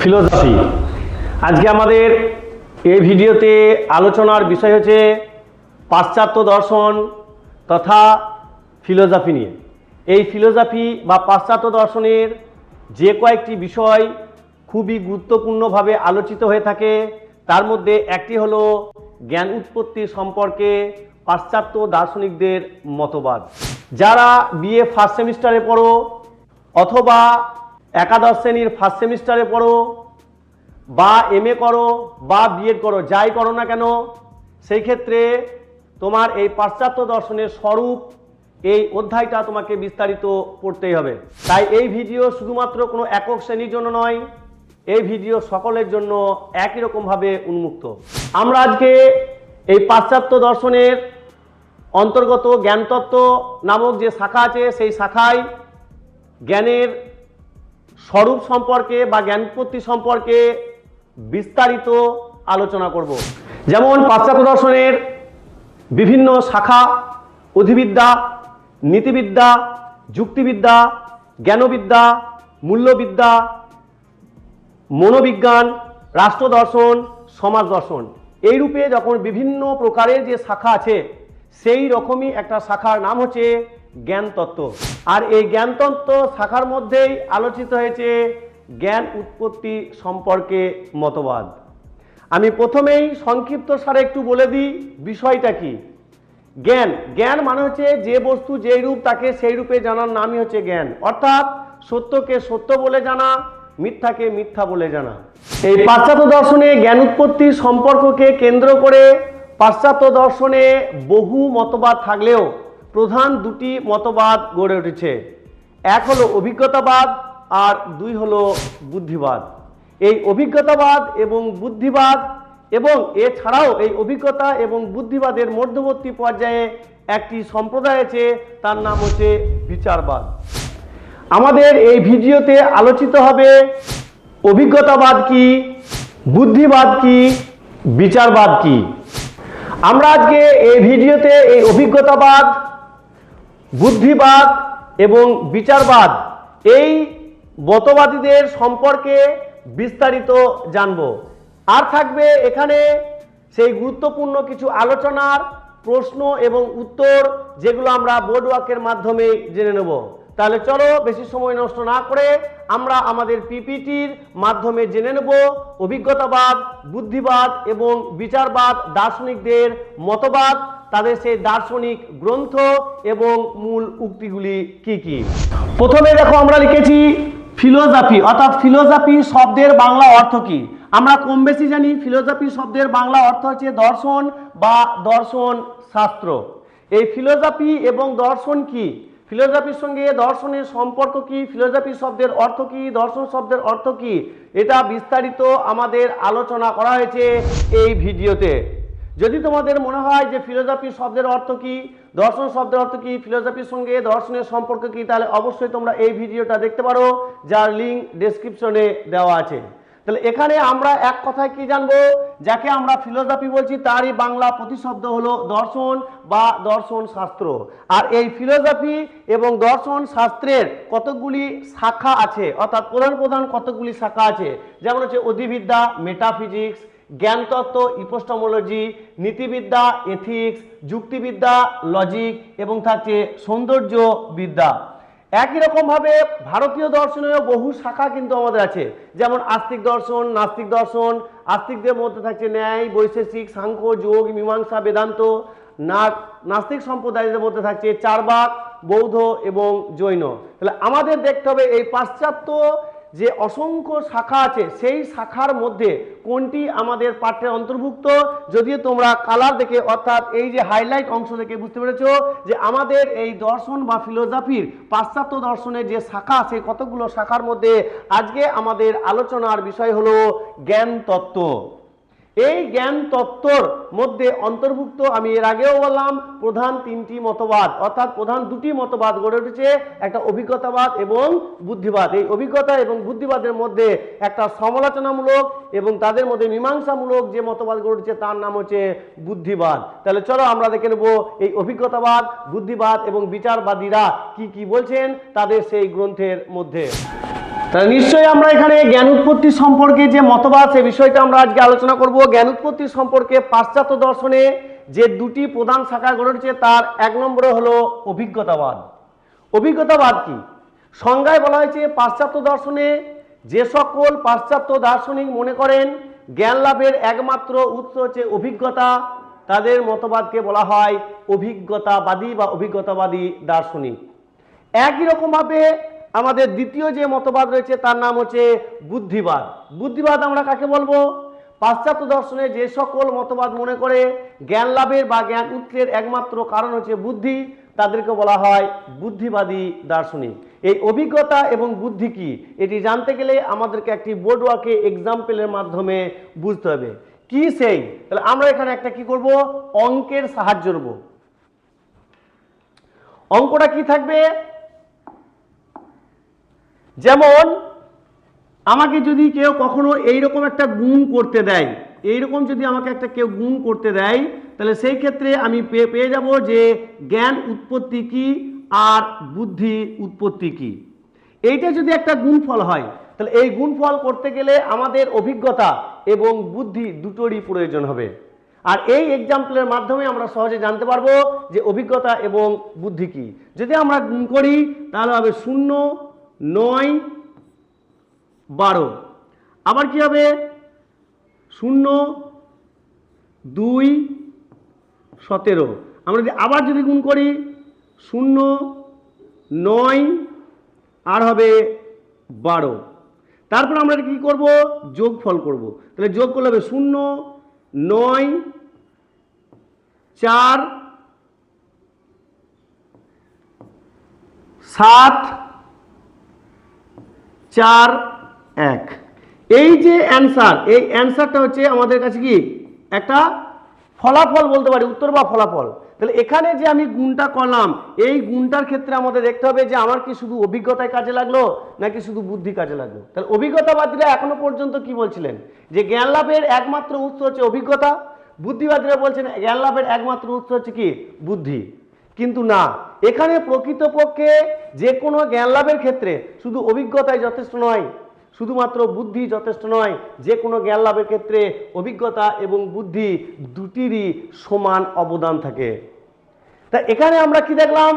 Philosophy. আজকে আমাদের এই ভিডিওতে আলোচনার বিষয় হচ্ছে পাশ্চাত্য দর্শন তথা ফিলোসফি নিয়ে। এই ফিলোসফি বা পাশ্চাত্য দর্শনের যে কয়েকটি বিষয় খুবই গুরুত্বপূর্ণভাবে আলোচিত হয়ে থাকে, তার মধ্যে একটি হলো জ্ঞান উৎপত্তি সম্পর্কে পাশ্চাত্য দার্শনিকদের মতবাদ। যারা বিএ ফার্স্ট সেমিস্টারে পড়ো অথবা একাদশ শ্রেণীর ফার্স্ট সেমিস্টারে পড়ো বা এমএ করো বা বিএড করো, যাই করো না কেন, সেই ক্ষেত্রে তোমার এই পাশ্চাত্য দর্শনের স্বরূপ এই অধ্যায়টা তোমাকে বিস্তারিত পড়তেই হবে। তাই এই ভিডিও শুধুমাত্র কোনো একক শ্রেণীর জন্য নয়, এই ভিডিও সকলের জন্য একই রকমভাবে উন্মুক্ত। আমরা আজকে এই পাশ্চাত্য দর্শনের অন্তর্গত জ্ঞানতত্ত্ব নামক যে শাখা আছে, সেই শাখায় জ্ঞানের স্বরূপ সম্পর্কে বা জ্ঞানোৎপত্তি সম্পর্কে বিস্তারিত আলোচনা করব। যেমন পাশ্চাত্য দর্শনের বিভিন্ন শাখা: অধিবিদ্যা, নীতিবিদ্যা, যুক্তিবিদ্যা, জ্ঞানবিদ্যা, মূল্যবিদ্যা, মনোবিজ্ঞান, রাষ্ট্র দর্শন, সমাজ দর্শন। এই রূপে যখন বিভিন্ন প্রকারের যে শাখা আছে, সেই রকমই একটা শাখার নাম হচ্ছে জ্ঞানতত্ত্ব। আর এই জ্ঞানতত্ত্ব শাখার মধ্যেই আলোচিত হয়েছে জ্ঞান উৎপত্তি সম্পর্কে মতবাদ। আমি প্রথমেই সংক্ষিপ্ত সারে একটু বলে দিই বিষয়টা কি। জ্ঞান জ্ঞান মানে হচ্ছে যে বস্তু যেই রূপ তাকে সেই রূপে জানার নামই হচ্ছে জ্ঞান, অর্থাৎ সত্যকে সত্য বলে জানা, মিথ্যাকে মিথ্যা বলে জানা। এই পাশ্চাত্য দর্শনে জ্ঞান উৎপত্তির সম্পর্ককে কেন্দ্র করে পাশ্চাত্য দর্শনে বহু মতবাদ থাকলেও প্রধান দুটি মতবাদ গড়ে উঠেছে। এক হলো অভিজ্ঞতাবাদ আর দুই হলো বুদ্ধিবাদ। এই অভিজ্ঞতাবাদ এবং বুদ্ধিবাদ এবং এছাড়াও এই অভিজ্ঞতা এবং বুদ্ধিবাদের মধ্যবর্তী পর্যায়ে একটি সম্প্রদায় আছে, তার নাম হচ্ছে বিচারবাদ। আমাদের এই ভিডিওতে আলোচিত হবে অভিজ্ঞতাবাদ কি, বুদ্ধিবাদ কি, বিচারবাদ কি। আমরা আজকে এই ভিডিওতে এই অভিজ্ঞতাবাদ, বুদ্ধিবাদ এবং বিচারবাদ এই মতবাদীদের সম্পর্কে বিস্তারিত জানব। আর থাকবে এখানে সেই গুরুত্বপূর্ণ কিছু আলোচনার প্রশ্ন এবং উত্তর, যেগুলো আমরা বোর্ড ওয়ার্কের মাধ্যমে জেনে নেব। তাহলে চলো বেশি সময় নষ্ট না করে আমরা আমাদের পিপিটির মাধ্যমে জেনে নেব অভিজ্ঞতাবাদ, বুদ্ধিবাদ এবং বিচারবাদ দার্শনিকদের মতবাদ, তাদের সেই দার্শনিক গ্রন্থ এবং মূল উক্তিগুলি কি কি। প্রথমে দেখো আমরা লিখেছি ফিলোসফি, অর্থাৎ ফিলোসফি শব্দের বাংলা অর্থ কি। আমরা কম বেশি জানি ফিলোসফি শব্দের বাংলা অর্থ হচ্ছে দর্শন বা দর্শন শাস্ত্র। এই ফিলোসফি এবং দর্শন কি, ফিলোসফির সঙ্গে দর্শনের সম্পর্ক কি, ফিলোসফি শব্দের অর্থ কি, দর্শন শব্দের অর্থ কি, এটা বিস্তারিত আমাদের আলোচনা করা হয়েছে এই ভিডিওতে। যদি তোমাদের মনে হয় যে ফিলোসফি শব্দের অর্থ কি, দর্শন শব্দের অর্থ কি, ফিলোসফির সঙ্গে দর্শনের সম্পর্ক কি, তাহলে অবশ্যই তোমরা এই ভিডিওটা দেখতে পারো, যার লিঙ্ক ডেসক্রিপশনে দেওয়া আছে। তাহলে এখানে আমরা এক কথায় কি জানবো, যাকে আমরা ফিলোসফি বলছি তারই বাংলা প্রতিশব্দ হলো দর্শন বা দর্শন শাস্ত্র। আর এই ফিলোসফি এবং দর্শন শাস্ত্রের কতকগুলি শাখা আছে, অর্থাৎ প্রধান প্রধান কতকগুলি শাখা আছে, যেমন হচ্ছে অধিবিদ্যা, মেটাফিজিক্স, জ্ঞানতত্ত্ব, ইপোস্টেমোলজি, নীতিবিদ্যা, এথিক্স, যুক্তিবিদ্যা, লজিক এবং থাকছে সৌন্দর্য বিদ্যা। একই রকমভাবে ভারতীয় দর্শনেও বহু শাখা কিন্তু আমাদের আছে, যেমন আস্তিক দর্শন, নাস্তিক দর্শন। আস্তিকদের মধ্যে থাকছে ন্যায়, বৈশেষিক, সাংখ্য, যোগ, মীমাংসা, বেদান্ত। নাস্তিক সম্প্রদায়ের মধ্যে থাকছে চার্বাক, বৌদ্ধ এবং জৈন। তাহলে আমাদের দেখতে হবে এই পাশ্চাত্য যে অসংখ্য শাখা আছে, সেই শাখার মধ্যে কোনটি আমাদের পাঠ্যের অন্তর্ভুক্ত। যদিও তোমরা কালার দেখে, অর্থাৎ এই যে হাইলাইট অংশ দেখে বুঝতে পেরেছো যে আমাদের এই দর্শন বা ফিলোসফির পাশ্চাত্য দর্শনের যে শাখা আছে, কতগুলো শাখার মধ্যে আজকে আমাদের আলোচনার বিষয় হলো জ্ঞান তত্ত্ব। এই জ্ঞান তত্ত্বর মধ্যে অন্তর্ভুক্ত, আমি এর আগেও বললাম, প্রধান তিনটি মতবাদ, অর্থাৎ প্রধান দুটি মতবাদ গড়ে উঠেছে, একটা অভিজ্ঞতাবাদ এবং বুদ্ধিবাদ। এই অভিজ্ঞতা এবং বুদ্ধিবাদের মধ্যে একটা সমালোচনামূলক এবং তাদের মধ্যে মীমাংসামূলক যে মতবাদ গড়ে উঠেছে তার নাম হচ্ছে বুদ্ধিবাদ। তাহলে চলো আমরা দেখে নেব এই অভিজ্ঞতাবাদ, বুদ্ধিবাদ এবং বিচারবাদীরা কি কি বলছেন তাদের সেই গ্রন্থের মধ্যে। তাহলে নিশ্চয়ই আমরা এখানে জ্ঞান উৎপত্তি সম্পর্কে যে মতবাদ সে বিষয়টা আমরা আজকে আলোচনা করব। জ্ঞান উৎপত্তি সম্পর্কে পাশ্চাত্য দর্শনে যে দুটি প্রধান শাখা গড়ে উঠেছে তার এক নম্বরে হলো অভিজ্ঞতাবাদ। অভিজ্ঞতাবাদ কি? সংজ্ঞায় বলা হয়েছে পাশ্চাত্য দর্শনে যে সকল পাশ্চাত্য দার্শনিক মনে করেন জ্ঞান লাভের একমাত্র উৎস হচ্ছে অভিজ্ঞতা, তাদের মতবাদকে বলা হয় অভিজ্ঞতাবাদী বা অভিজ্ঞতাবাদী দার্শনিক। একই রকমভাবে আমাদের দ্বিতীয় যে মতবাদ রয়েছে তার নাম হচ্ছে বুদ্ধিবাদ। বুদ্ধিবাদ আমরা কাকে বলবো? পাশ্চাত্য দর্শনে যে সকল মতবাদ মনে করে জ্ঞান লাভের বা জ্ঞান উৎসের একমাত্র কারণ হচ্ছে বুদ্ধি, তাদেরকে বলা হয় বুদ্ধিবাদী দার্শনিক। এই অভিজ্ঞতা এবং বুদ্ধি কি এটি জানতে গেলে আমাদেরকে একটি বোর্ড ওয়ার্কে এক্সাম্পলের মাধ্যমে বুঝতে হবে কি সেই। তাহলে আমরা এখানে একটা কি করব, অঙ্কের সাহায্য নেব। অঙ্কটা কি থাকবে? যেমন আমাকে যদি কেউ কখনো এইরকম একটা গুণ করতে দেয়, এইরকম যদি আমাকে একটা কেউ গুণ করতে দেয়, তাহলে সেই ক্ষেত্রে আমি পেয়ে যাব যে জ্ঞান উৎপত্তি কি আর বুদ্ধি উৎপত্তি কি। এইটা যদি একটা গুণফল হয় তাহলে এই গুণফল করতে গেলে আমাদের অভিজ্ঞতা এবং বুদ্ধি দুটোরই প্রয়োজন হবে। আর এই এক্সাম্পলের মাধ্যমে আমরা সহজে জানতে পারবো যে অভিজ্ঞতা এবং বুদ্ধি কি। যদি আমরা গুণ করি তাহলে হবে 0, 9, 12। আবার কি হবে? 0, 2, 17। আমরা যদি আবার যদি গুণ করি 0, 9 আর হবে 12। তারপর আমরা কি করব? যোগফল করব। তাহলে যোগ করলে হবে 0, 9, 4, 7, 4, 1। এই যে অ্যান্সার, এই অ্যান্সারটা হচ্ছে আমাদের কাছে কি একটা ফলাফল বলতে পারি, উত্তর বা ফলাফল। তাহলে এখানে যে আমি গুণটা করলাম এই গুণটার ক্ষেত্রে আমাদের দেখতে হবে যে আমার কি শুধু অভিজ্ঞতায় কাজে লাগলো নাকি শুধু বুদ্ধি কাজে লাগলো। তাহলে অভিজ্ঞতাবাদীরা এখনো পর্যন্ত কি বলছিলেন যে জ্ঞান লাভের একমাত্র উৎস হচ্ছে অভিজ্ঞতা, বুদ্ধিবাদীরা বলছেন জ্ঞান লাভের একমাত্র উৎস হচ্ছে কি বুদ্ধি। কিন্তু না, এখানে প্রকৃতপক্ষে যে কোনো জ্ঞান লাভের ক্ষেত্রে শুধু অভিজ্ঞতাই যথেষ্ট নয়, শুধুমাত্র বুদ্ধি যথেষ্ট নয়। যে কোনো জ্ঞান লাভের ক্ষেত্রে অভিজ্ঞতা এবং বুদ্ধি দুটিরই সমান অবদান থাকে। তা এখানে আমরা কি দেখলাম?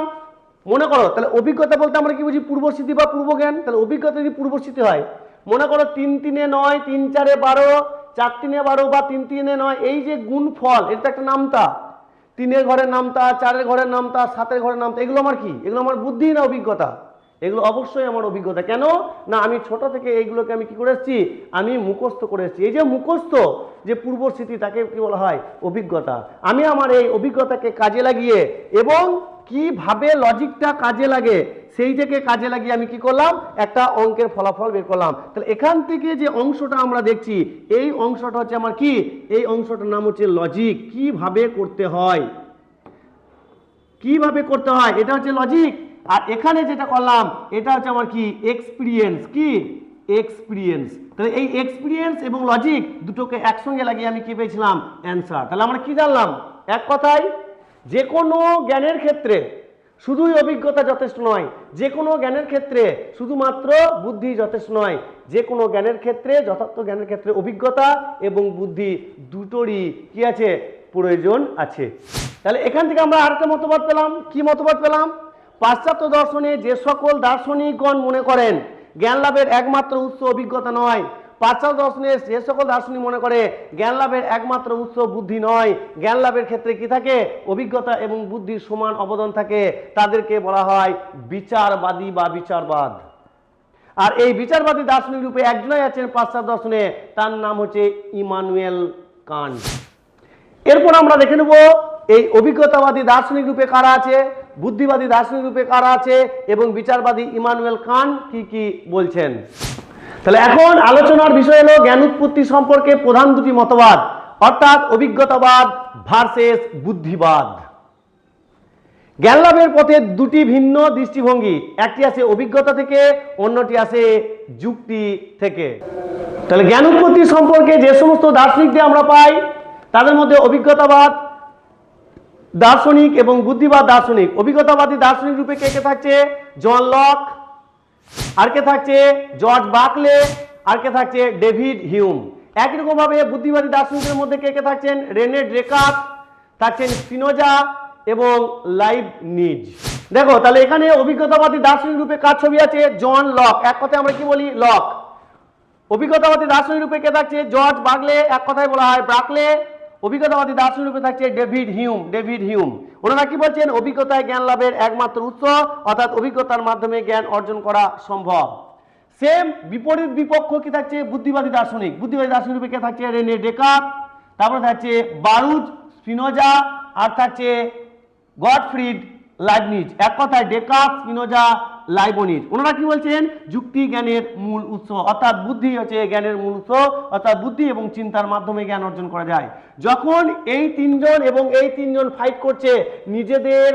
মনে করো তাহলে অভিজ্ঞতা বলতে আমরা কি বুঝি? পূর্বস্মৃতি বা পূর্বজ্ঞান। তাহলে অভিজ্ঞতা যদি পূর্বস্মৃতি হয়, মনে করো 3 3 9, 3 4 12, 4 3 12 বা 3 3 9, এই যে গুণফল এটা একটা নামতা, 3 ঘরের নামতা, 4 ঘরের নামতা, 7 ঘরের নামতা, এগুলো আমার কি? এগুলো আমার বুদ্ধি না অভিজ্ঞতা? এগুলো অবশ্যই আমার অভিজ্ঞতা। কেন না? আমি ছোট থেকে এইগুলোকে আমি কি করে এসেছি? আমি মুখস্থ করে এসেছি। এই যে মুখস্থ যে পূর্বস্মৃতি তাকে কি বলা হয়? অভিজ্ঞতা। আমি আমার এই অভিজ্ঞতাকে কাজে লাগিয়ে এবং কিভাবে লজিকটা কাজে লাগে সেইটাকে কাজে লাগিয়ে আমি কি করলাম? একটা অঙ্কের ফলাফল বের করলাম। তাহলে এখান থেকে যে অংশটা আমরা দেখছি এই অংশটা হচ্ছে আমার কি? এই অংশটার নাম হচ্ছে লজিক। কিভাবে করতে হয়, কিভাবে করতে হয় এটা হচ্ছে লজিক। আর এখানে যেটা করলাম এটা হচ্ছে আমার কি? এক্সপিরিয়েন্স। কি? এক্সপিরিয়েন্স। তাহলে এই এক্সপিরিয়েন্স এবং লজিক দুটোকে একসঙ্গে লাগিয়ে আমি কি পেয়েছিলাম? অ্যান্সার। তাহলে আমরা কি জানলাম? এক কথায় যে কোনো জ্ঞানের ক্ষেত্রে শুধুই অভিজ্ঞতা যথেষ্ট নয়, যে কোনো জ্ঞানের ক্ষেত্রে শুধুমাত্র বুদ্ধি যথেষ্ট নয়, যে কোনো জ্ঞানের ক্ষেত্রে যথার্থ জ্ঞানের ক্ষেত্রে অভিজ্ঞতা এবং বুদ্ধি দুটোরই কি আছে? প্রয়োজন আছে। তাহলে এখান থেকে আমরা আরেকটা মতবাদ পেলাম। কি মতবাদ পেলাম? পাশ্চাত্য দর্শনে যে সকল দার্শনিকগণ মনে করেন জ্ঞান লাভের একমাত্র উৎস অভিজ্ঞতা নয়, পাশ্চাত্য দর্শনে যে সকল দার্শনিক মনে করে জ্ঞান লাভের একমাত্র উৎস বুদ্ধি নয়, জ্ঞান লাভের ক্ষেত্রে কি থাকে? অভিজ্ঞতা এবং বুদ্ধির সমান অবদান থাকে, তাদেরকে বলা হয় বিচারবাদী বা বিচারবাদ। আর এই বিচারবাদী দার্শনিক রূপে একজনই আছেন পাশ্চাত্য দর্শনে, তার নাম হচ্ছে ইমানুয়েল কান্ট। এরপর আমরা দেখে নেব এই অভিজ্ঞতাবাদী দার্শনিক রূপে কারা আছে, বুদ্ধিবাদী দার্শনিক রূপে কারা আছে এবং বিচারবাদী ইমানুয়েল কান্ট কি কি বলছেন। তাহলে এখন আলোচনার বিষয় হলো জ্ঞান উৎপত্তি সম্পর্কে প্রধান দুটি মতবাদ, অর্থাৎ অভিজ্ঞতাবাদ ভার্সেস বুদ্ধিবাদ। জ্ঞান লাভের পথে দুটি ভিন্ন দৃষ্টিভঙ্গি, একটি আছে অভিজ্ঞতা থেকে, অন্যটি আছে যুক্তি থেকে। তাহলে জ্ঞান উৎপত্তি সম্পর্কে যে সমস্ত দার্শনিকদের আমরা পাই তাদের মধ্যে অভিজ্ঞতাবাদ দার্শনিক এবং বুদ্ধিবাদ দার্শনিক। অভিজ্ঞতাবাদী দার্শনিক রূপে কে কে থাকছে? জন লক, আর কে থাকছে জর্জ বার্কলে, আর কে থাকছে ডেভিড হিউম। একই রকম ভাবে বুদ্ধিবাদী দার্শনিকদের মধ্যে কে কে থাকছেন, রেনে ডেকার্ত, থাকছেন স্পিনোজা এবং লাইবনিজ। দেখো তাহলে এখানে অভিজ্ঞতাবাদী দার্শনিক রূপে কার ছবি আছে, জন লক। এক কথায় আমরা কি বলি, লক। অভিজ্ঞতাবাদী দার্শনিক রূপে কে থাকছে, জর্জ বার্কলে, এক কথায় বলা হয় বার্কলে। অভিজ্ঞতাবাদী দার্শনিক রূপে থাকছে ডেভিড হিউম, ডেভিড হিউম। ওনারা কি বলছেন, অভিজ্ঞতায় জ্ঞান লাভের একমাত্র উৎস, অর্থাৎ অভিজ্ঞতার মাধ্যমে জ্ঞান অর্জন করা সম্ভব। সেম বিপরীত বিপক্ষ কি থাকছে, বুদ্ধিবাদী দার্শনিক। বুদ্ধিবাদী দার্শনিক রূপে কে থাকছে, রেনে ডেকার্ত, তারপরে থাকছে বারুচ স্পিনোজা, আর থাকছে গটফ্রিড লাইবনিজ। এক কথায় ডেকার্ত, স্পিনোজা, লাইবনিজ। ওনারা কি বলছেন, যুক্তি জ্ঞানের মূল উৎস, অর্থাৎ বুদ্ধি হচ্ছে জ্ঞানের মূল উৎস, অর্থাৎ বুদ্ধি এবং চিন্তার মাধ্যমে জ্ঞান অর্জন করা যায়। যখন এই তিনজন এবং এই তিনজন ফাইট করছে নিজেদের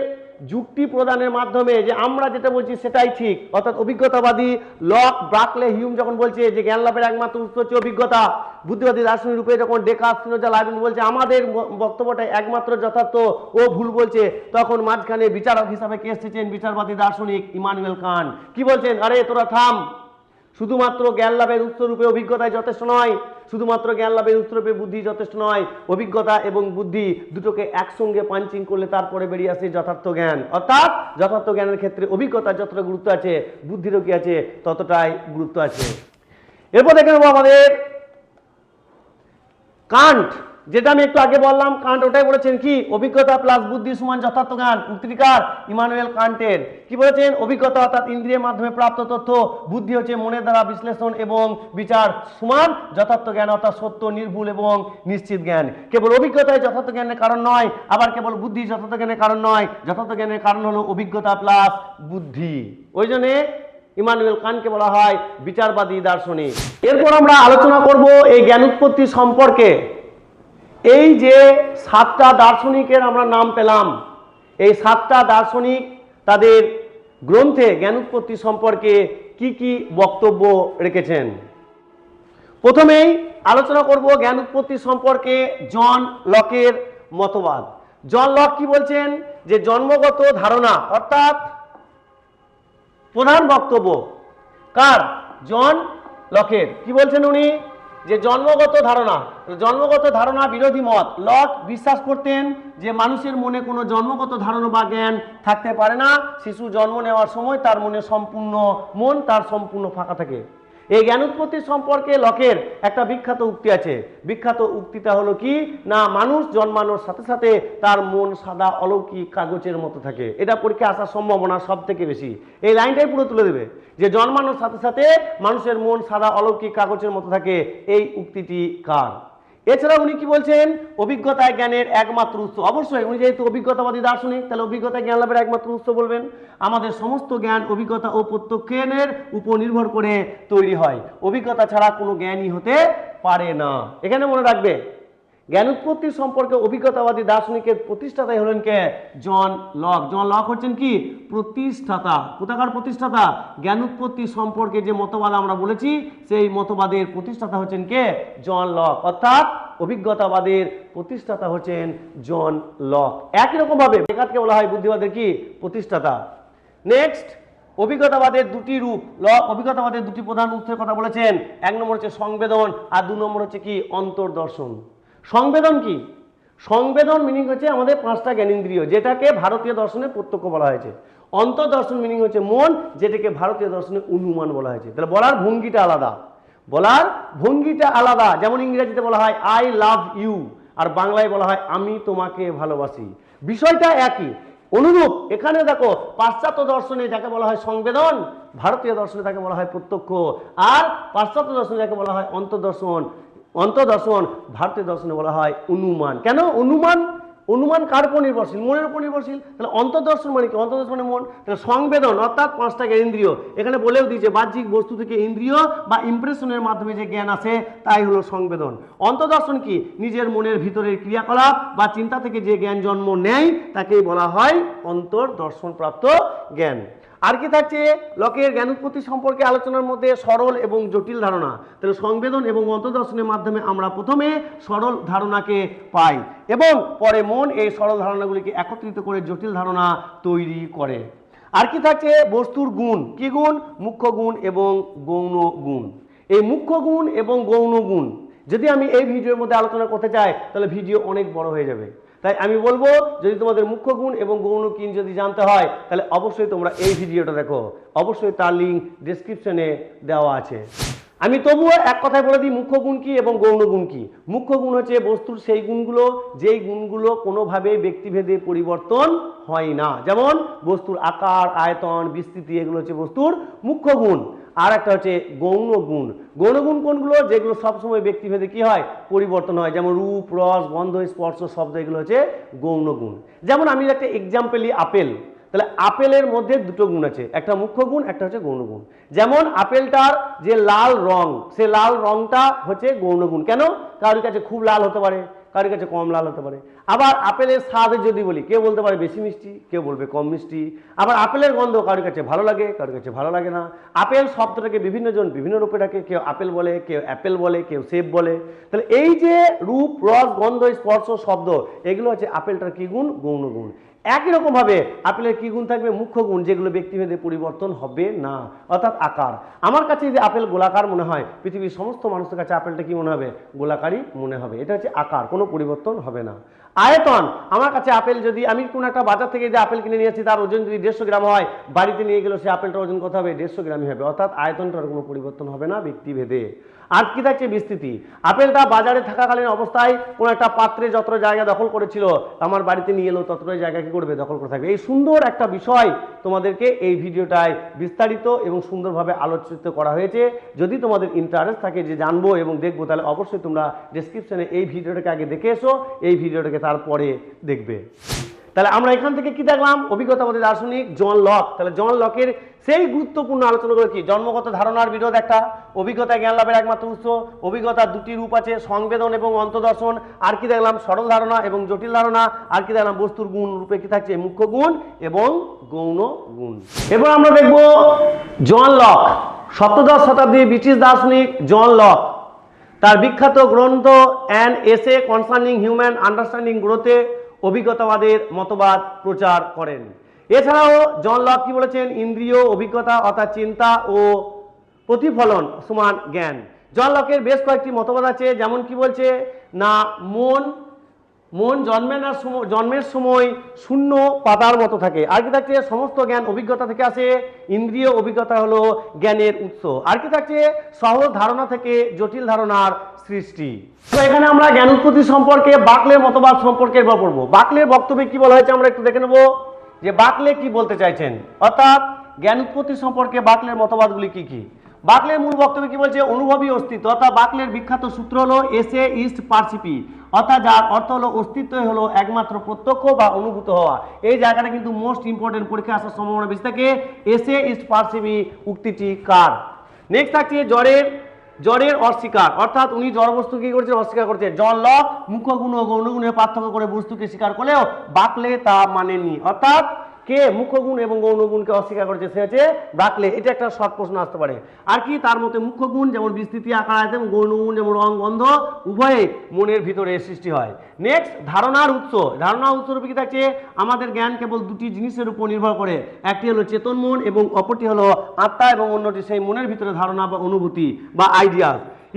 যুক্তি প্রদানের মাধ্যমে যে আমরা যেটা বলছি সেটাই ঠিক, অর্থাৎ অভিজ্ঞতাবাদী লক, বার্কলে, হিউম যখন বলছে যে জ্ঞান লাভের একমাত্র উৎস হচ্ছে অভিজ্ঞতা, বুদ্ধিবাদী দার্শনিক রূপে যখন ডেকার্ত, স্পিনোজা, লাইবনিজ বলছে আমাদের বক্তব্যটাই একমাত্র যথার্থ, ও ভুল বলছে, তখন মাঝখানে বিচারক হিসাবে কে এসেছেন, বিচারবাদী দার্শনিক ইমানুয়েল কান্ট। কি বলছেন, আরে তোরা থাম, শুধুমাত্র জ্ঞান লাভের উৎস রূপে অভিজ্ঞতাই যথেষ্ট নয়, শুধুমাত্র জ্ঞান লাভের উৎস রূপে বুদ্ধি যথেষ্ট নয়, অভিজ্ঞতা এবং বুদ্ধি দুটোকে একসঙ্গে পাঞ্চিং করলে তারপরে বেরিয়ে আসে যথার্থ জ্ঞান। অর্থাৎ যথার্থ জ্ঞানের ক্ষেত্রে অভিজ্ঞতার যতটা গুরুত্ব আছে, বুদ্ধিরও কি আছে, ততটাই গুরুত্ব আছে। এরপর দেখে নেবো আমাদের কান্ট, যেটা আমি একটু আগে বললাম, কান্ট ওটাই বলেছেন কি, অভিজ্ঞতা প্লাস বুদ্ধি সমান যথার্থ জ্ঞান। উক্তিকার ইমানুয়েল কান্টের। কি বলেছেন, অভিজ্ঞতা অর্থাৎ ইন্দ্রিয়ের মাধ্যমে প্রাপ্ত তথ্য, বুদ্ধি হচ্ছে মনের দ্বারা বিশ্লেষণ এবং বিচার সমান যথার্থ জ্ঞান, অর্থাৎ সত্য, নির্ভুল এবং নিশ্চিত জ্ঞান। কেবল অভিজ্ঞতাই যথার্থ জ্ঞানের কারণ নয়, আবার কেবল বুদ্ধি যথার্থ জ্ঞানের কারণ নয়, যথার্থ জ্ঞানের কারণ হলো অভিজ্ঞতা প্লাস বুদ্ধি। ওই জন্যে ইমানুয়েল কান্টকে বলা হয় বিচারবাদী দার্শনিক। এরপর আমরা আলোচনা করব এই জ্ঞান উৎপত্তি সম্পর্কে। এই যে সাতটা দার্শনিকের আমরা নাম পেলাম, এই সাতটা দার্শনিক তাদের গ্রন্থে জ্ঞান উৎপত্তি সম্পর্কে কি কি বক্তব্য রেখেছেন। প্রথমেই আলোচনা করব জ্ঞান উৎপত্তি সম্পর্কে জন লকের মতবাদ। জন লক কি বলছেন, যে জন্মগত ধারণা, অর্থাৎ প্রধান বক্তব্য কার, জন লকের। কি বলছেন উনি, যে জন্মগত ধারণা বিরোধী মত। লক বিশ্বাস করতেন যে মানুষের মনে কোনো জন্মগত ধারণা বা জ্ঞান থাকতে পারে না। শিশু জন্ম নেওয়ার সময় তার মনে মন তার সম্পূর্ণ ফাঁকা থাকে। এই জ্ঞান উৎপত্তি সম্পর্কে লকের একটা বিখ্যাত উক্তি আছে। বিখ্যাত উক্তিটা হলো কি না, মানুষ জন্মানোর সাথে সাথে তার মন সাদা অলৌকিক কাগজের মতো থাকে। এটা পরীক্ষায় আসার সম্ভাবনা সব থেকে বেশি। এই লাইনটাই পুরো তুলে দেবে, যে জন্মানোর সাথে সাথে মানুষের মন সাদা অলৌকিক কাগজের মতো থাকে। এই উক্তিটি কার? এছাড়া উনি কি বলছেন, অভিজ্ঞতায় জ্ঞানের একমাত্র উৎস। অবশ্যই উনি যেহেতু অভিজ্ঞতাবাদী দার্শনিক, তাহলে অভিজ্ঞতায় জ্ঞান লাভের একমাত্র উৎস বলবেন। আমাদের সমস্ত জ্ঞান অভিজ্ঞতা ও প্রত্যক্ষের উপর নির্ভর করে তৈরি হয়, অভিজ্ঞতা ছাড়া কোনো জ্ঞানই হতে পারে না। এখানে মনে রাখবে, জ্ঞান উৎপত্তি সম্পর্কে অভিজ্ঞতাবাদী দার্শনিকের প্রতিষ্ঠাতাই হলেন কে, জন লক। জন লক হচ্ছেন কি প্রতিষ্ঠাতা। কোথাকার প্রতিষ্ঠাতা? জ্ঞান উৎপত্তি সম্পর্কে যে মতবাদ আমরা বলেছি, সেই মতবাদের প্রতিষ্ঠাতা হচ্ছেন কে, জন লক। অর্থাৎ অভিজ্ঞতাবাদের প্রতিষ্ঠাতা হচ্ছেন জন লক। একই রকম ভাবে ডেকার্তকে বলা হয় বুদ্ধিবাদের কি প্রতিষ্ঠাতা। নেক্সট, অভিজ্ঞতাবাদের দুটি রূপ। লক অভিজ্ঞতাবাদের দুটি প্রধান উৎসের কথা বলেছেন। এক নম্বর হচ্ছে সংবেদন, আর দু নম্বর হচ্ছে কি অন্তর্দর্শন। সংবেদন কি? সংবেদন মিনিং হচ্ছে আমাদের পাঁচটা জ্ঞানেন্দ্রিয়, যেটাকে ভারতীয় দর্শনে প্রত্যক্ষ বলা হয়েছে। অন্তর্দর্শন মিনিং হচ্ছে মন, যেটাকে ভারতীয় দর্শনে অনুমান বলা হয়েছে। তাহলে বলার ভঙ্গিটা আলাদা। যেমন ইংরেজিতে বলা হয় আই লাভ ইউ, আর বাংলায় বলা হয় আমি তোমাকে ভালোবাসি। বিষয়টা একই, অনুরূপ। এখানে দেখো, পাশ্চাত্য দর্শনে যাকে বলা হয় সংবেদন, ভারতীয় দর্শনে তাকে বলা হয় প্রত্যক্ষ। আর পাশ্চাত্য দর্শনে যাকে বলা হয় অন্তর্দর্শন, ভারতীয় দর্শনে বলা হয় অনুমান। কেন অনুমান কার উপর নির্ভরশীল? মনের উপর নির্ভরশীল। তাহলে অন্তর্দর্শন মানে কি? অন্তর্দর্শন মানে মন। তাহলে সংবেদন অর্থাৎ পাঁচটা জ্ঞানেন্দ্রিয়। এখানে বলেও দিয়েছে বাহ্যিক বস্তু থেকে ইন্দ্রিয় বা ইমপ্রেশনের মাধ্যমে যে জ্ঞান আসে তাই হলো সংবেদন। অন্তর্দর্শন কি? নিজের মনের ভিতরের ক্রিয়াকলাপ বা চিন্তা থেকে যে জ্ঞান জন্ম নেয় তাকেই বলা হয় অন্তর্দর্শন প্রাপ্ত জ্ঞান। আর কি থাকছে লকের জ্ঞান উৎপত্তি সম্পর্কে আলোচনার মধ্যে? সরল এবং জটিল ধারণা। তাহলে সংবেদন এবং অন্তর্দর্শনের মাধ্যমে আমরা প্রথমে সরল ধারণাকে পাই এবং পরে মন এই সরল ধারণাগুলিকে একত্রিত করে জটিল ধারণা তৈরি করে। আর কি থাকছে বস্তুর গুণ, কি গুণ, মুখ্য গুণ এবং গৌণ গুণ। এই মুখ্য গুণ এবং গৌণ গুণ যদি আমি এই ভিডিওর মধ্যে আলোচনা করতে চাই তাহলে ভিডিও অনেক বড় হয়ে যাবে। তাই আমি বলবো যদি তোমাদের মুখ্য গুণ এবং গৌণ গুণ যদি জানতে হয় তাহলে অবশ্যই তোমরা এই ভিডিওটা দেখো, অবশ্যই তার লিঙ্ক ডেসক্রিপশনে দেওয়া আছে। আমি তবুও এক কথায় বলে দিই মুখ্য গুণ কি এবং গৌণ গুণ কি। মুখ্য গুণ হচ্ছে বস্তুর সেই গুণগুলো যেই গুণগুলো কোনোভাবে ব্যক্তিভেদে পরিবর্তন হয় না, যেমন বস্তুর আকার, আয়তন, বিস্তৃতি, এগুলো হচ্ছে বস্তুর মুখ্য গুণ। আর একটা হচ্ছে গৌণ গুণ। গৌণ গুণ কোনগুলো, যেগুলো সবসময় ব্যক্তিভেদে কি হয়, পরিবর্তন হয়, যেমন রূপ, রস, গন্ধ, স্পর্শ, শব্দ, এগুলো হচ্ছে গৌণ গুণ। যেমন আমি একটা এক্সাম্পলই আপেল, তাহলে আপেলের মধ্যে দুটো গুণ আছে, একটা মুখ্য গুণ, একটা হচ্ছে গৌণ গুণ। যেমন আপেলটার যে লাল রং, সে লাল রংটা হচ্ছে গৌণ গুণ। কেন, কারোর কাছে খুব লাল হতে পারে, কারোর কাছে কম লাল হতে পারে। আবার আপেলের স্বাদ যদি বলি, কেউ বলতে পারে বেশি মিষ্টি, কেউ বলবে কম মিষ্টি। আবার আপেলের গন্ধ কারোর কাছে ভালো লাগে, কারোর কাছে ভালো লাগে না। আপেল শব্দটাকে বিভিন্ন জন বিভিন্ন রূপে ডাকে, কেউ আপেল বলে, কেউ অ্যাপেল বলে, কেউ সেব বলে। তাহলে এই যে রূপ, রস, গন্ধ, স্পর্শ, শব্দ, এগুলো হচ্ছে আপেলটার কি গুণ, গৌণ গুণ। একই রকম ভাবে আপেলের কি গুণ থাকবে, মুখ্য গুণ, যেগুলো ব্যক্তিভেদে পরিবর্তন হবে না, অর্থাৎ আকার। আমার কাছে যদি আপেল গোলাকার মনে হয়, পৃথিবীর সমস্ত মানুষের কাছে আপেলটা কি মনে হবে, গোলাকারই মনে হবে। এটা হচ্ছে আকার, কোনো পরিবর্তন হবে না। আয়তন, আমার কাছে আপেল যদি আমি কোনো একটা বাজার থেকে যে আপেল কিনে নিয়ে আসি, তার ওজন যদি 150 গ্রাম হয়, বাড়িতে নিয়ে গেলে সে আপেলটার ওজন কত হবে, 150 গ্রামই হবে, অর্থাৎ আয়তনটার কোনো পরিবর্তন হবে না ব্যক্তিভেদে। আর কি থাকছে বিস্তৃতি, আপেলটা বাজারে থাকাকালীন অবস্থায় কোনো একটা পাত্রে যতটা জায়গা দখল করেছিল, আমার বাড়িতে নিয়ে এলেও ততটাই জায়গা কি করবে, দখল করে থাকবে। এই সুন্দর একটা বিষয় তোমাদেরকে এই ভিডিওটায় বিস্তারিত এবং সুন্দরভাবে আলোচিত করা হয়েছে। যদি তোমাদের ইন্টারেস্ট থাকে যে জানবো এবং দেখবো, তাহলে অবশ্যই তোমরা ডেসক্রিপশনে এই ভিডিওটাকে আগে দেখে এসো, এই ভিডিওটাকে তারপরে দেখবে। তাহলে আমরা এখান থেকে কি দেখলাম, অভিজ্ঞতাবাদী দার্শনিক জন লক। তাহলে জন লকের সেই গুরুত্বপূর্ণ আলোচনাগুলো কি, জন্মগত ধারণার বিরোধ একটা, অভিজ্ঞতা জ্ঞান লাভের একমাত্র উৎস, অভিজ্ঞতার দুটি রূপ আছে, সংবেদন এবং অন্তদর্শন। আর কি দেখলাম, সরল ধারণা এবং জটিল ধারণা। আর কি দেখলাম, বস্তুর গুণ রূপে কি থাকছে, মুখ্য গুণ এবং গৌণ গুণ। এবার আমরা দেখব জন লক, সপ্তদশ শতাব্দীর ব্রিটিশ দার্শনিক জন লক। তার বিখ্যাত গ্রন্থ an essay concerning human understanding গ্রোথে অভিজ্ঞতাবাদের মতবাদ প্রচার করেন। এছাড়াও জন লক কি বলেছেন, ইন্দ্রিয় অভিজ্ঞতা অর্থাৎ চিন্তা ও প্রতিফলন সমান জ্ঞান। জন লকের বেশ কয়েকটি মতবাদ আছে, যেমন কি বলছে না, মন জন্মের সময় শূন্য পাতার মতো থাকে। আর কি থাকছে, সমস্ত জ্ঞান অভিজ্ঞতা থেকে আসে, ইন্দ্রিয় অভিজ্ঞতা হলো জ্ঞানের উৎস। আর কি থাকছে, সহজ ধারণা থেকে জটিল ধারণার সৃষ্টি। তো এখানে আমরা জ্ঞান উৎপত্তি সম্পর্কে বাকলের মতবাদ সম্পর্কে এবার পড়বো। বাকলের বক্তব্যে কি বলা হয়েছে আমরা একটু দেখে নেবো, যে বাকলে কি বলতে চাইছেন, অর্থাৎ জ্ঞান উৎপত্তি সম্পর্কে বাকলের মতবাদগুলি কি কি। বাকলের মূল বক্তব্যে কি বলছে, অনুভবী অস্তিত্ব, অর্থাৎ বাকলের বিখ্যাত সূত্র হলো এসে ইস্ট পার্সিপি, অর্থাৎ যার অর্থ হলো অস্তিত্বই হলো একমাত্র প্রত্যক্ষ বা অনুভূত হওয়া। এই জায়গাটা কিন্তু মোস্ট ইম্পর্টেন্ট, পরীক্ষা আসার সম্ভাবনা বেশি থাকে। এসে ইস্ট পার্সিপি উক্তিটি কার। নেক্সট থাকছে জড়ের অস্বীকার, অর্থাৎ উনি জড় বস্তু কি করছে, অস্বীকার করছে। জন লক মুখ্য গুণ ও গৌণ গুণের পার্থক্য করে বস্তুকে স্বীকার করলেও বাকলে তা মানেনি, অর্থাৎ কে মুখ্য গুণ এবং গৌণ গুণকে অস্বীকার করেছে, সে হচ্ছে বাকলে। এটা একটা শর্ট প্রশ্ন আসতে পারে। আর কি, তার মতে মুখ্য গুণ যেমন বিস্তৃতি, আকার, আয়তন, গৌণ গুণ যেমন রং, গন্ধ, উভয়ে মনের ভিতরে সৃষ্টি হয়। নেক্সট, ধারণার উৎস। ধারণার উৎস রূপে কি থাকছে, আমাদের জ্ঞান কেবল দুটি জিনিসের উপর নির্ভর করে, একটি হলো চেতন মন এবং অপরটি হলো আত্মা, এবং অন্যটি সেই মনের ভিতরে ধারণা বা অনুভূতি বা আইডিয়া।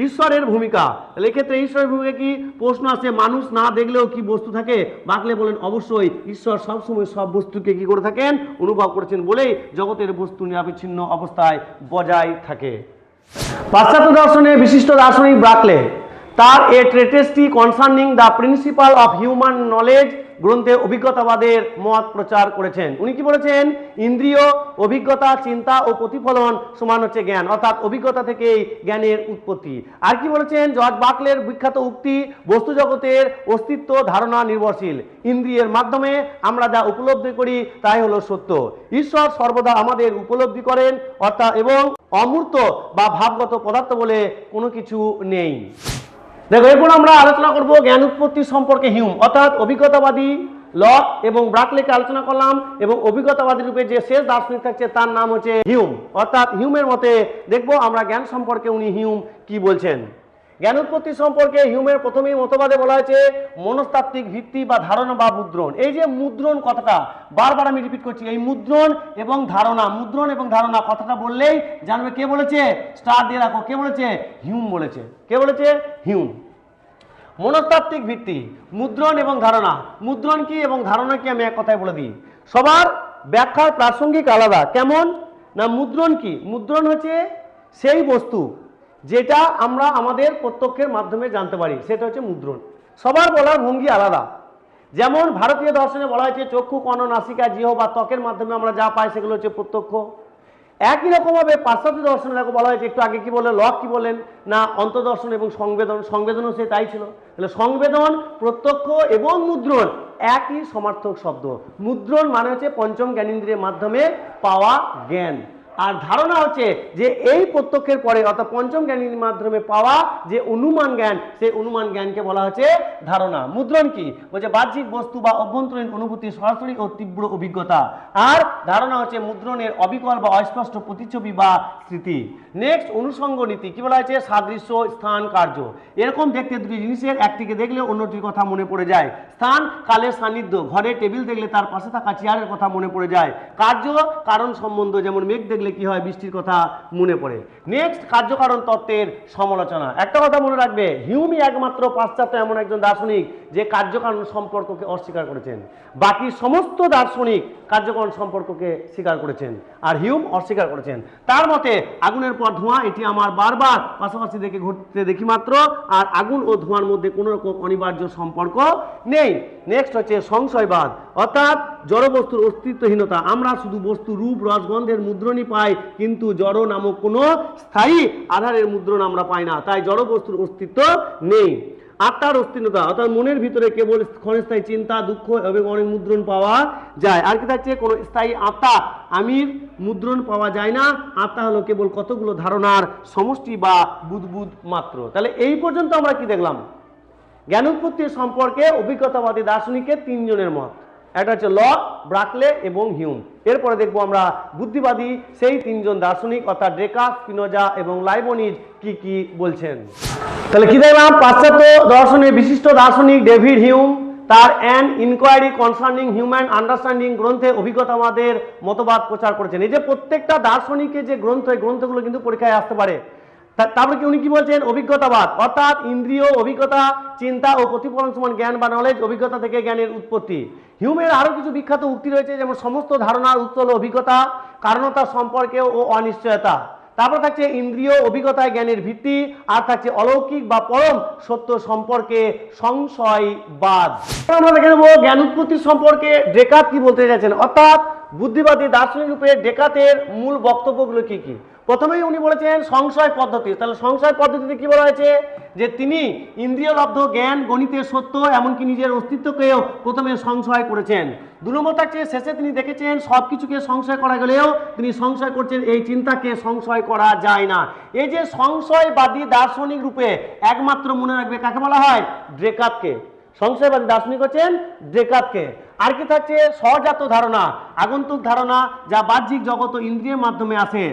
ঈশ্বরের ভূমিকা, এক্ষেত্রে ঈশ্বরের ভূমিকা কি, প্রশ্ন আছে, মানুষ না দেখলেও কি বস্তু থাকে। বাকলে বলেন অবশ্যই, ঈশ্বর সবসময় সব বস্তুকে কি করে থাকেন, অনুভব করেছেন বলেই জগতের বস্তু নিরবিচ্ছিন্ন অবস্থায় বজায় থাকে। পাশ্চাত্য দর্শনে বিশিষ্ট দার্শনিক বাকলে তার এ ট্রেটিসটি concerning the principle of human knowledge গ্রন্থে অভিজ্ঞতাবাদের মত প্রচার করেছেন। উনি কি বলেছেন, ইন্দ্রিয় অভিজ্ঞতা, চিন্তা ও প্রতিফলন সমান হচ্ছে জ্ঞান, অর্থাৎ অভিজ্ঞতা থেকেই জ্ঞানের উৎপত্তি। আর কি বলেছেন, জর্জ বাকলের বিখ্যাত উক্তি, বস্তু জগতের অস্তিত্ব ধারণা নির্ভরশীল, ইন্দ্রিয়ের মাধ্যমে আমরা যা উপলব্ধি করি তাই হলো সত্য। ঈশ্বর সর্বদা আমাদের উপলব্ধি করেন, অর্থাৎ এবং অমূর্ত বা ভাবগত পদার্থ বলে কোনো কিছু নেই। দেখো, এরপর আমরা আলোচনা করব জ্ঞান উৎপত্তি সম্পর্কে হিউম, অর্থাৎ অভিজ্ঞতাবাদী লক এবং ব্রাকলেকে আলোচনা করলাম, এবং অভিজ্ঞতাবাদী রূপে যে শেষ দার্শনিক থাকছে তার নাম হচ্ছে হিউম। অর্থাৎ হিউমের মতে দেখবো আমরা জ্ঞান সম্পর্কে উনি হিউম কি বলছেন। জ্ঞানোৎপত্তি সম্পর্কে হিউমের প্রথমেই মতবাদে বলা হয়েছে মনস্তাত্ত্বিক ভিত্তি বা ধারণা বা মুদ্রণ। এই যে মুদ্রণ কথাটা বারবার আমি রিপিট করছি, এই মুদ্রণ এবং ধারণা কথাটা বললেই জানবে কে বলেছে, স্টার দিয়ে রাখো, কে বলেছে, হিউম বলেছে। কে বলেছে? হিউম। মনস্তাত্ত্বিক ভিত্তি, মুদ্রণ এবং ধারণা। মুদ্রণ কি এবং ধারণা কি আমি এক কথায় বলে দিই, সবার ব্যাখ্যার প্রাসঙ্গিক আলাদা। কেমন না, মুদ্রণ কি? মুদ্রণ হচ্ছে সেই বস্তু যেটা আমরা আমাদের প্রত্যক্ষের মাধ্যমে জানতে পারি, সেটা হচ্ছে মুদ্রণ। সবার বলার ভঙ্গি আলাদা। যেমন ভারতীয় দর্শনে বলা হয়েছে চক্ষু, কর্ণ, নাসিকা, জিহ্বা বা ত্বকের মাধ্যমে আমরা যা পাই সেগুলো হচ্ছে প্রত্যক্ষ। একই রকমভাবে পাশ্চাত্য দর্শনে দেখো বলা হয়েছে, একটু আগে কি বললেন, লক কি বললেন না, অন্তর্দর্শন এবং সংবেদনও সে তাই ছিল। তাহলে সংবেদন, প্রত্যক্ষ এবং মুদ্রণ একই সমার্থক শব্দ। মুদ্রণ মানে হচ্ছে পঞ্চম জ্ঞানেন্দ্রিয়ের মাধ্যমে পাওয়া জ্ঞান, আর ধারণা হচ্ছে যে এই প্রত্যক্ষের পরে অর্থাৎ পঞ্চম জ্ঞানের মাধ্যমে পাওয়া যে অনুমান জ্ঞান, সেই অনুমান জ্ঞানকে বলা হচ্ছে ধারণা। মুদ্রণ কি বলছে, বাহ্যিক বস্তু বা অভ্যন্তরীণ অনুভূতি, সরাসরি ও তীব্র অভিজ্ঞতা। আর ধারণা হচ্ছে মুদ্রণের অবিকল বা অস্পষ্ট প্রতিচ্ছবি বা স্মৃতি। নেক্সট, অনুষঙ্গ নীতি কি বলা হয়েছে, সাদৃশ্য, স্থান, কার্য। এরকম দেখতে দুটি জিনিসের একটিকে দেখলে অন্যটির কথা মনে পড়ে যায়। স্থান, কালের সান্নিধ্য, ঘরে টেবিল দেখলে তার পাশে থাকা চেয়ারের কথা মনে পড়ে যায়। কার্য, কারণ সম্বন্ধ, যেমন মেঘ দেখলে কি হয়, বৃষ্টির কথা মনে পড়ে। নেক্সট, কার্যকারণ তত্ত্বের সমালোচনা। একটা কথা মনে রাখবে, হিউমই একমাত্র পাশ্চাত্য এমন একজন দার্শনিক যে কার্যকারণ সম্পর্ককে অস্বীকার করেছেন। বাকি সমস্ত দার্শনিক কার্যকারণ সম্পর্ককে স্বীকার করেছেন, আর হিউম অস্বীকার করেছেন। তার মতে আগুনের পর ধোঁয়া, এটি আমার বারবার পাশাপাশি ঘটতে দেখি মাত্র, আর আগুন ও ধোঁয়ার মধ্যে কোনো রকম অনিবার্য সম্পর্ক নেই। নেক্সট হচ্ছে সংশয়বাদ, অর্থাৎ জড়বস্তুর অস্তিত্বহীনতা। আমরা শুধু বস্তু, রূপ, রস, গন্ধের মুদ্রণই পাই, কিন্তু জড় নামক কোনো স্থায়ী আধারের মুদ্রণ আমরা পাই না, তাই জড় বস্তুর অস্তিত্ব নেই। আত্মার অস্তিত্বতা, অর্থাৎ মনের ভিতরে কেবল ক্ষণস্থায়ী চিন্তা, দুঃখ এবং অনেক মুদ্রণ পাওয়া যায়। আর কি থাকছে, কোনো স্থায়ী আত্মা, আমির মুদ্রণ পাওয়া যায় না। আত্মা হলো কেবল কতগুলো ধারণার সমষ্টি বা বুদবুদ মাত্র। তাহলে এই পর্যন্ত আমরা কি দেখলাম, জ্ঞানোৎপত্তি সম্পর্কে অভিজ্ঞতাবাদী দার্শনিকের তিনজনের মত। একটা হচ্ছে লক, ব্রাকলে এবং হিউম। এরপরে দেখবো আমরা বুদ্ধিবাদী সেই তিনজন দার্শনিক অর্থাৎ ডেকার্ট, স্পিনোজা এবং লাইবনিজ কি কি বলছেন। তাহলে কি দেখলাম, পাশ্চাত্য দর্শনের বিশিষ্ট দার্শনিক ডেভিড হিউম তার an inquiry concerning human understanding গ্রন্থে অভিজ্ঞতাবাদের মতবাদ প্রচার করেছেন। এই যে প্রত্যেকটা দার্শনিকের যে গ্রন্থ, এই গ্রন্থগুলো কিন্তু পরীক্ষায় আসতে পারে। তারপরে কি উনি কি বলছেন, অভিজ্ঞতাবাদ অর্থাৎ ইন্দ্রিয় অভিজ্ঞতা, চিন্তা ও প্রতিফলন সমান জ্ঞান বা নলেজ, অভিজ্ঞতা থেকে জ্ঞানের উৎপত্তি। হিউমের আরো কিছু বিখ্যাত উক্তি রয়েছে, যেমন সমস্ত ধারণার উৎস হলো অভিজ্ঞতা, কারণতা সম্পর্কে ও অনিশ্চয়তা। তারপর থাকছে ইন্দ্রিয় অভিজ্ঞতায় জ্ঞানের ভিত্তি, আর থাকছে অলৌকিক বা পরম সত্য সম্পর্কে সংশয়বাদ। আমরা দেখে নেব জ্ঞান উৎপত্তি সম্পর্কে ডেকার্ট কি বলতে চাইছেন, অর্থাৎ বুদ্ধিবাদী দার্শনিক রূপে ডেকার্টের মূল বক্তব্যগুলো কি কি। প্রথমেই উনি বলেছেন সংশয় পদ্ধতি। তাহলে সংশয় পদ্ধতিতে কি বলা হয়েছে, যে তিনি ইন্দ্রিয়লব্ধ জ্ঞান, গণিতের সত্য, এমনকি নিজের অস্তিত্বকেও প্রথমে সংশয় করেছেন। 2 নম্বর থাকছে শেষে তিনি দেখেছেন সব কিছুকে সংশয় করা গেলেও তিনি সংশয় করছেন এই চিন্তাকে সংশয় করা যায় না। এই যে সংশয়বাদী দার্শনিক রূপে একমাত্র মনে রাখবে কাকে বলা হয়, ডেকার্টকে। সংশয়বাদী দার্শনিক হচ্ছেন ডেকার্টকে। আর কি থাকছে, সহজাত ধারণা, আগন্তুক ধারণা যা বাহ্যিক জগৎ ও ইন্দ্রিয়ের মাধ্যমে আসে।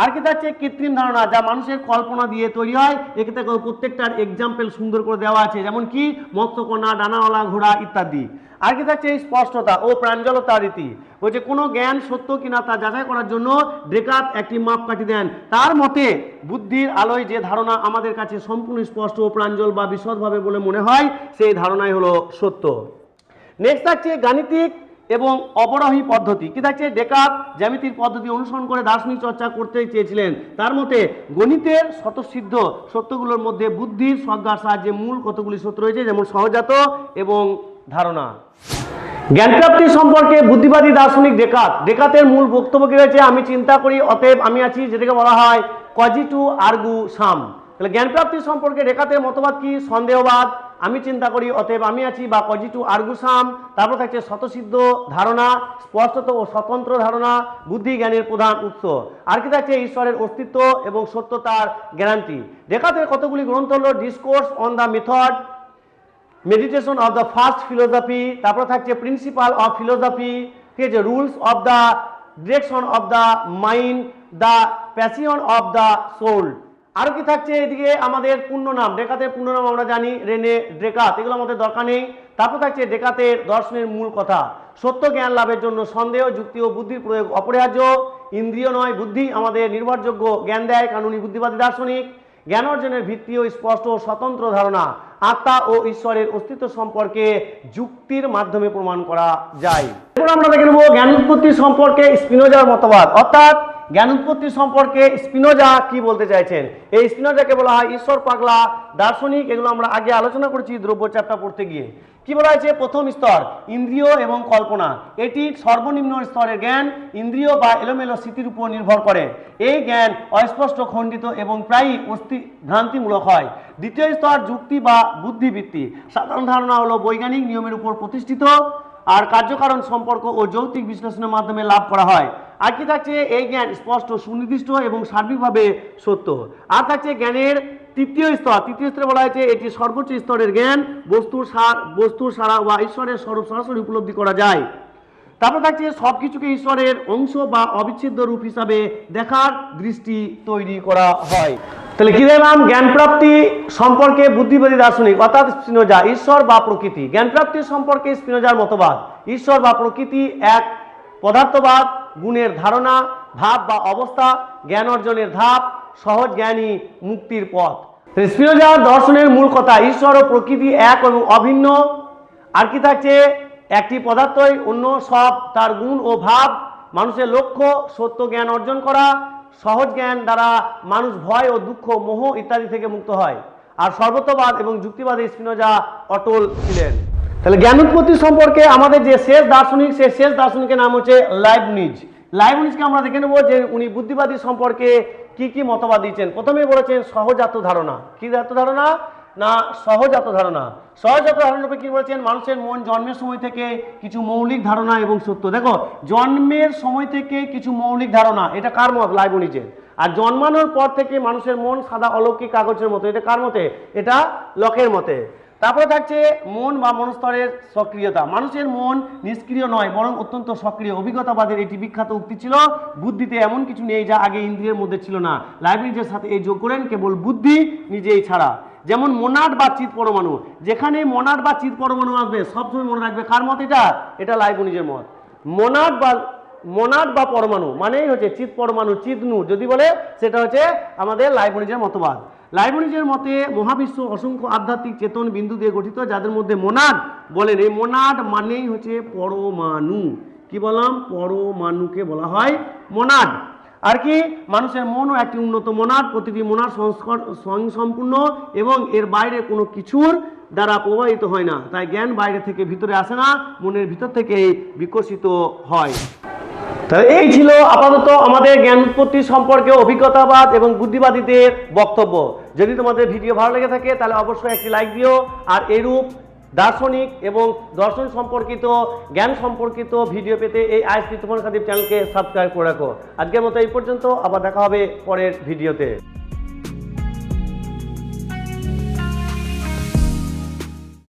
আর কি থাকছে, কৃত্রিম ধারণা যা মানুষের কল্পনা দিয়ে তৈরি হয়। এক্ষেত্রে প্রত্যেকটার এক্সাম্পল সুন্দর করে দেওয়া আছে, যেমন কি মৎস্যকন্যা, ডানাওয়ালা ঘোড়া ইত্যাদি। আর কি থাকছে, স্পষ্টতা ও প্রাঞ্জলতা রীতি, বলছে কোনো জ্ঞান সত্য কিনা তা যাচাই করার জন্য ডেকার্ট একটি মাপকাঠি দেন। তার মতে বুদ্ধির আলোয় যে ধারণা আমাদের কাছে সম্পূর্ণ স্পষ্ট ও প্রাঞ্জল বা বিশদভাবে বলে মনে হয়, সেই ধারণাই হলো সত্য। নেক্সট থাকছে গাণিতিক এবং অবরোহী পদ্ধতি। কি থাকছে, ডেকার্ট জ্যামিতির পদ্ধতি অনুসরণ করে দার্শনিক চর্চা করতে চেয়েছিলেন। তার মতে গণিতের স্বতঃসিদ্ধ সত্যগুলোর মধ্যে বুদ্ধির সংজ্ঞার সাহায্যে মূল কতগুলি সত্য রয়েছে, যেমন সহজাত এবং ধারণা। জ্ঞানপ্রাপ্তি সম্পর্কে বুদ্ধিবাদী দার্শনিক ডেকার্টের মূল বক্তব্য কি রয়েছে, আমি চিন্তা করি অতএব আমি আছি, যেটাকে বলা হয় কজিটু আর্গু সাম। তাহলে জ্ঞানপ্রাপ্তি সম্পর্কে ডেকার্টের মতবাদ কি, সন্দেহবাদ, আমি চিন্তা করি অতএব আমি আছি বা কজিটু আর্গু সাম। তারপর থাকছে স্বতঃসিদ্ধ ধারণা, স্পষ্টত ও স্বতন্ত্র ধারণা, বুদ্ধি জ্ঞানের প্রধান উৎস। আর কি থাকছে, ঈশ্বরের অস্তিত্ব এবং সত্যতার গ্যারান্টি। ডেকার্টের কতগুলি গ্রন্থ হলো discourse on the method, meditation of the first philosophy, তারপর থাকছে প্রিন্সিপাল অফ ফিলোসফি, ঠিক আছে, rules of the direction of the mind, the passion of the soul. আরো কি থাকছে এদিকে আমাদের পূর্ণ নাম, ডেকাতের পূর্ণ নাম আমরা জানি রেনে ডেকাত, এগুলো আমাদের দরকার নেই। তারপর থাকছে ডেকাতের দর্শনের মূল কথা, সত্য জ্ঞান লাভের জন্য সন্দেহ, যুক্তি ও বুদ্ধির প্রয়োগ অপরিহার্য, ইন্দ্রিয় নয় বুদ্ধি আমাদের নির্ভরযোগ্য জ্ঞান দেয় কানুনি বুদ্ধিবাদী দার্শনিক, জ্ঞান অর্জনের ভিত্তি ও স্পষ্ট ও স্বতন্ত্র ধারণা, আত্মা ও ঈশ্বরের অস্তিত্ব সম্পর্কে যুক্তির মাধ্যমে প্রমাণ করা যায়। এরপর আমরা দেখে নেব জ্ঞান উৎপত্তি সম্পর্কে স্পিনোজার মতবাদ, অর্থাৎ জ্ঞান উৎপত্তি সম্পর্কে স্পিনোজা কি বলতে চাইছেন। এই স্পিনোজাকে বলা হয় ঈশ্বর পাগলা দার্শনিক, এগুলো আমরা আগে আলোচনা করেছি দ্রব্য চ্যাপ্টার পড়তে গিয়ে। কি বলা হয়েছে, প্রথম স্তর ইন্দ্রিয় এবং কল্পনা, এটি সর্বনিম্ন স্তরের জ্ঞান, ইন্দ্রিয় বা এলোমেলো স্মৃতির উপর নির্ভর করে। এই জ্ঞান অস্পষ্ট, খণ্ডিত এবং প্রায়ই ভ্রান্তিমূলক হয়। দ্বিতীয় স্তর যুক্তি বা বুদ্ধিবৃত্তি, সাধারণ ধারণা হলো বৈজ্ঞানিক নিয়মের উপর প্রতিষ্ঠিত আর কার্যকারণ সম্পর্ক ও যৌক্তিক বিশ্লেষণের মাধ্যমে লাভ করা হয়। আর কি থাকছে, এই জ্ঞান স্পষ্ট, সুনির্দিষ্ট এবং সার্বিকভাবে সত্য। আর থাকছে জ্ঞানের তৃতীয় স্তরে বলা হয়েছে এটি সর্বোচ্চ স্তরের জ্ঞান, বস্তুর সারা বা ঈশ্বরের স্বরূপ সরাসরি উপলব্ধি করা যায়। তারপর থাকছে সবকিছুকে ঈশ্বরের অংশ বা অবিচ্ছেদ্য রূপ হিসাবে দেখার দৃষ্টি তৈরি করা হয়। তাহলে কি দেখলাম, জ্ঞান প্রাপ্তি সম্পর্কে বুদ্ধিবাদী দার্শনিক অর্থাৎ স্পিনোজা, ঈশ্বর বা প্রকৃতি। জ্ঞান প্রাপ্তির সম্পর্কে স্পিনোজার মতবাদ, ঈশ্বর বা প্রকৃতি এক পদার্থবাদ, গুণের ধারণা, ভাব বা অবস্থা, জ্ঞান অর্জনের ধাপ, সহজ জ্ঞানী মুক্তির পথ। স্পিনোজার দর্শনের মূল কথা, ঈশ্বর ও প্রকৃতি এক এবং অভিন্ন। আর কি থাকছে, একটি পদার্থই অন্য সব, তার গুণ ও ভাব, মানুষের লক্ষ্য সত্য জ্ঞান অর্জন করা, সহজ জ্ঞান দ্বারা মানুষ ভয় ও দুঃখ, মোহ ইত্যাদি থেকে মুক্ত হয়। আর সর্বত্রবাদ এবং যুক্তিবাদে স্পিনোজা অটল ছিলেন। তাহলে জ্ঞান উৎপত্তি সম্পর্কে আমাদের যে শেষ দার্শনিক, সেই শেষ দার্শনিকের নাম হচ্ছে লাইবনিজকে আমরা দেখে নেব যে উনি বুদ্ধিবাদী সম্পর্কে কি কি মতবাদ দিয়েছেন। প্রথমে বলেছেন সহজাত ধারণা। কি ধারণা না, সহজাত ধারণা। সহজাত ধারণা কি বলেছেন, মানুষের মন জন্মের সময় থেকে কিছু মৌলিক ধারণা এবং সত্য। দেখো, জন্মের সময় থেকে কিছু মৌলিক ধারণা, এটা কার মত? লাইবনিজের। আর জন্মানোর পর থেকে মানুষের মন সাদা অলৌকিক কাগজের মতো, এটা কার মতে? এটা লকের মতে। তারপরে থাকছে মন বা মনস্তরের সক্রিয়তা, মানুষের মন নিষ্ক্রিয় নয় বরং অত্যন্ত সক্রিয়। অভিজ্ঞতাবাদের এটি বিখ্যাত উক্তি ছিল, বুদ্ধিতে এমন কিছু নেই যা আগে ইন্দ্রিয়ের মধ্যে ছিল না। লাইবনিজের সাথে এই যোগ করেন কেবল বুদ্ধি নিজেই ছাড়া। যেমন মোনাড বা চিৎ পরমাণু, যেখানে মোনাড বা চিৎ পরমাণু আসবে সবসময় মনে রাখবে কার মত? এটা লাইবনিজের মত। মোনাড বা পরমাণু মানেই হচ্ছে চিৎ পরমাণু, চিৎনু যদি বলে সেটা হচ্ছে আমাদের লাইবনিজের মতবাদ। লাইবনিজের মতে মহাবিশ্ব অসংখ্য আধ্যাত্মিক চেতন বিন্দু দিয়ে গঠিত, যাদের মধ্যে মোনাড বলেন। এই মোনাড মানেই হচ্ছে পরমাণু। কি বললাম? পরমাণুকে বলা হয় মোনাড। আর কি, মানুষের মনও একটি উন্নত মোনাড, প্রতিটি মোনাড স্বয়ংসম্পূর্ণ এবং এর বাইরে কোনো কিছুর দ্বারা প্রভাবিত হয় না। তাই জ্ঞান বাইরে থেকে ভিতরে আসে না, মনের ভিতর থেকে বিকশিত হয়। তাহলে এই ছিল আপাতত আমাদের জ্ঞান উৎপত্তি সম্পর্কে অভিজ্ঞতাবাদ এবং বুদ্ধিবাদীদের বক্তব্য। যদি তোমাদের ভিডিও ভালো লেগে থাকে তাহলে অবশ্যই একটি লাইক দিও। আর এরূপ দার্শনিক এবং দর্শন সম্পর্কিত, জ্ঞান সম্পর্কিত ভিডিও পেতে এই আইএসপি তুফান খাদিব চ্যানেলকে সাবস্ক্রাইব করে রাখো। আজকের মতো এই পর্যন্ত, আবার দেখা হবে পরের ভিডিওতে।